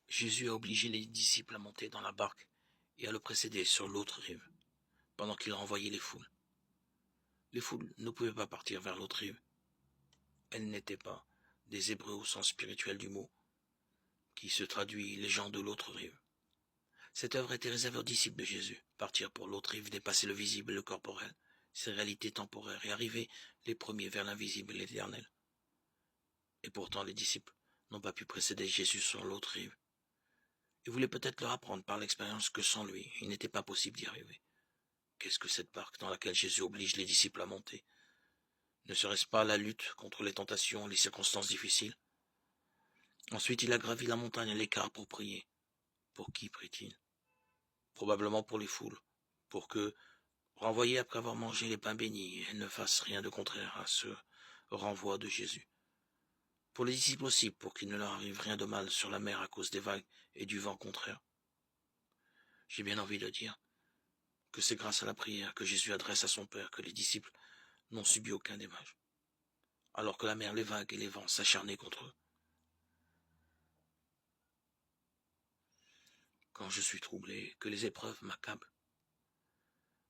Jésus a obligé les disciples à monter dans la barque et à le précéder sur l'autre rive, pendant qu'il renvoyait les foules. Les foules ne pouvaient pas partir vers l'autre rive. Elles n'étaient pas des Hébreux au sens spirituel du mot, qui se traduit les gens de l'autre rive. Cette œuvre était réservée aux disciples de Jésus. Partir pour l'autre rive, dépasser le visible et le corporel, ces réalités temporaires, et arriver les premiers vers l'invisible et l'éternel. Et pourtant les disciples n'ont pas pu précéder Jésus sur l'autre rive. Il voulait peut-être leur apprendre par l'expérience que sans lui, il n'était pas possible d'y arriver. Qu'est-ce que cette barque dans laquelle Jésus oblige les disciples à monter? Ne serait-ce pas la lutte contre les tentations, les circonstances difficiles? Ensuite, il a gravi la montagne à l'écart pour prier. Pour qui prie-t-il? Probablement pour les foules, pour que, renvoyées après avoir mangé les pains bénis, elles ne fassent rien de contraire à ce renvoi de Jésus. Pour les disciples aussi, pour qu'il ne leur arrive rien de mal sur la mer à cause des vagues et du vent contraire. J'ai bien envie de dire que c'est grâce à la prière que Jésus adresse à son Père que les disciples n'ont subi aucun dommage, alors que la mer, les vagues et les vents s'acharnaient contre eux. Quand je suis troublé, que les épreuves m'accablent,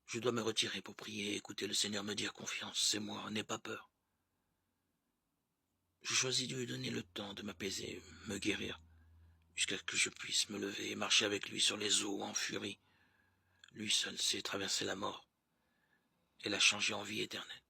je dois me retirer pour prier et écouter le Seigneur me dire confiance, c'est moi, n'aie pas peur. Je choisis de lui donner le temps de m'apaiser, me guérir, jusqu'à ce que je puisse me lever et marcher avec lui sur les eaux en furie. Lui seul sait traverser la mort et la changer en vie éternelle.